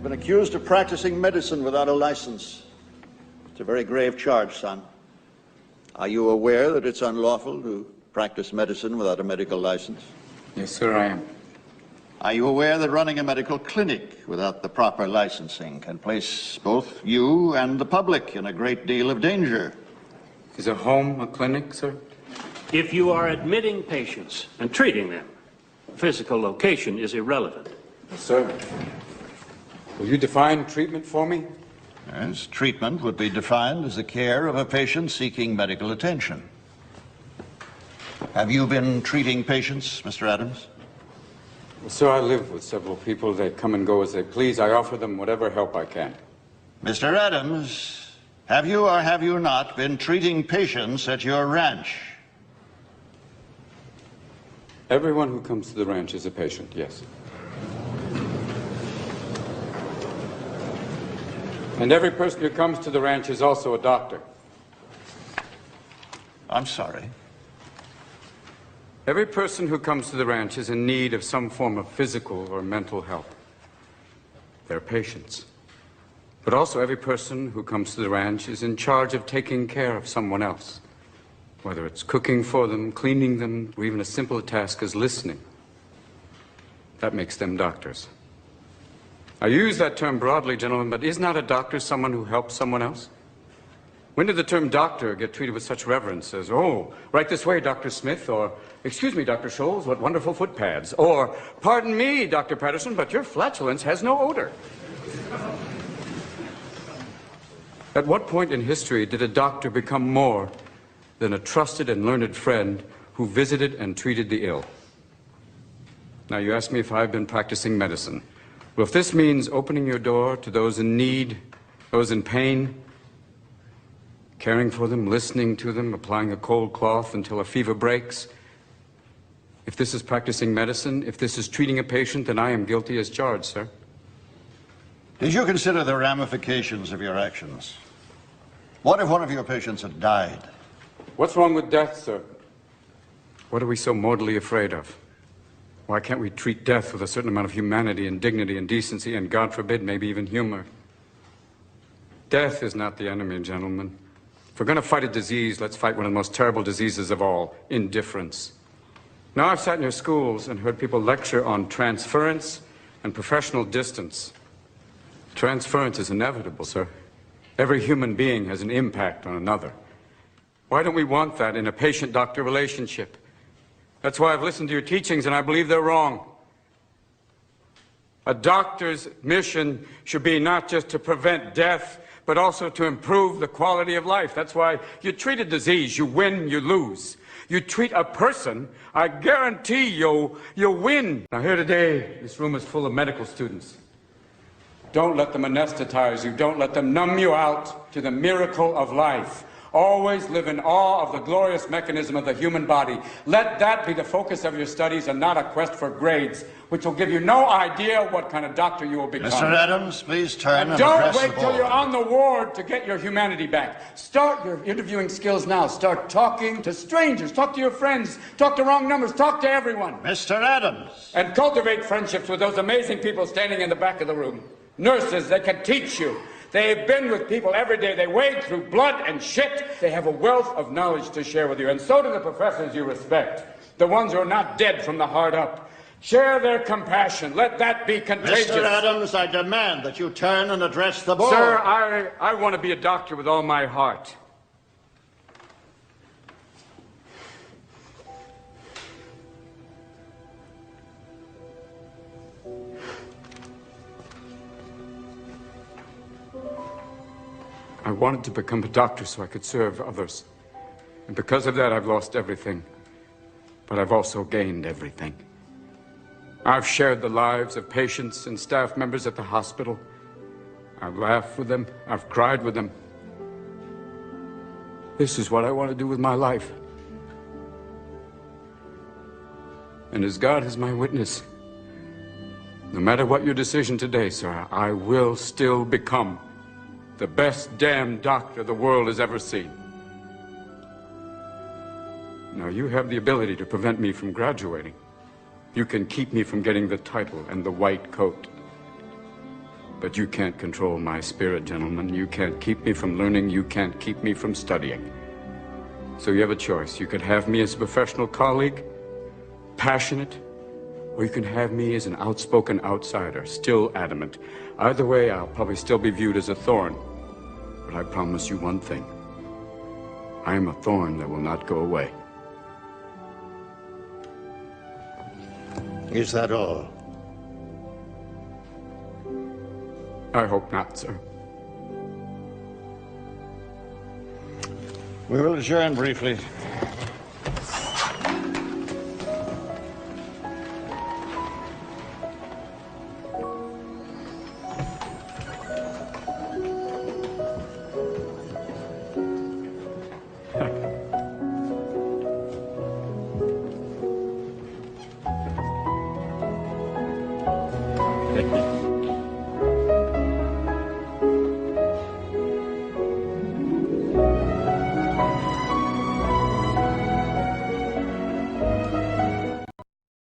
been accused of practicing medicine without a license. It's a very grave charge, son. Are you aware that it's unlawful to practice medicine without a medical license? Yes, sir, I am. Are you aware that running a medical clinic without the proper licensing can place both you and the public in a great deal of danger? Is a home a clinic, sir? If you are admitting patients and treating them, physical location is irrelevant. Yes, sir. Will you define treatment for me? Yes, treatment would be defined as the care of a patient seeking medical attention. Have you been treating patients, Mr. Adams? Well, sir, I live with several people. They come and go as they please. I offer them whatever help I can. Mr. Adams, have you or have you not been treating patients at your ranch? Everyone who comes to the ranch is a patient, yes. And every person who comes to the ranch is also a doctor. I'm sorry. Every person who comes to the ranch is in need of some form of physical or mental help. They're patients. But also every person who comes to the ranch is in charge of taking care of someone else. Whether it's cooking for them, cleaning them, or even a simple task as listening. That makes them doctors. I use that term broadly, gentlemen, but is not a doctor someone who helps someone else? When did the term doctor get treated with such reverence as, oh, right this way, Dr. Smith, or, excuse me, Dr. Scholes, what wonderful foot pads, or, pardon me, Dr. Patterson, but your flatulence has no odor. At what point in history did a doctor become more than a trusted and learned friend who visited and treated the ill? Now, you ask me if I've been practicing medicine. Well, if this means opening your door to those in need, those in pain, caring for them, listening to them, applying a cold cloth until a fever breaks, if this is practicing medicine, if this is treating a patient, then I am guilty as charged, sir. Did you consider the ramifications of your actions? What if one of your patients had died? What's wrong with death, sir? What are we so mortally afraid of? Why can't we treat death with a certain amount of humanity and dignity and decency and, God forbid, maybe even humor? Death is not the enemy, gentlemen. If we're going to fight a disease, let's fight one of the most terrible diseases of all, indifference. Now, I've sat in your schools and heard people lecture on transference and professional distance. Transference is inevitable, sir. Every human being has an impact on another. Why don't we want that in a patient-doctor relationship? That's why I've listened to your teachings, and I believe they're wrong. A doctor's mission should be not just to prevent death, but also to improve the quality of life. That's why you treat a disease, you win, you lose. You treat a person, I guarantee you'll win. Now here today, this room is full of medical students. Don't let them anesthetize you. Don't let them numb you out to the miracle of life. Always live in awe of the glorious mechanism of the human body. Let that be the focus of your studies and not a quest for grades, which will give you no idea what kind of doctor you will become. Mr. Adams, please turn and don't address wait the till board. you're on the ward to get your humanity back. Start your interviewing skills now. Start talking to strangers. Talk to your friends. Talk to wrong numbers. Talk to everyone. Mr. Adams. And cultivate friendships with those amazing people standing in the back of the room. Nurses that can teach you. They've been with people every day. They wade through blood and shit. They have a wealth of knowledge to share with you. And so do the professors you respect. The ones who are not dead from the heart up. Share their compassion. Let that be contagious. Mr. Adams, I demand that you turn and address the board. Sir, I want to be a doctor with all my heart. I wanted to become a doctor so I could serve others. And because of that, I've lost everything. But I've also gained everything. I've shared the lives of patients and staff members at the hospital. I've laughed with them. I've cried with them. This is what I want to do with my life. And as God is my witness, no matter what your decision today, sir, I will still become the best damn doctor the world has ever seen. Now, you have the ability to prevent me from graduating. You can keep me from getting the title and the white coat. But you can't control my spirit, gentlemen. You can't keep me from learning. You can't keep me from studying. So you have a choice. You could have me as a professional colleague, passionate, or you can have me as an outspoken outsider, still adamant. Either way, I'll probably still be viewed as a thorn. But I promise you one thing. I am a thorn that will not go away. Is that all? I hope not, sir. We will adjourn briefly.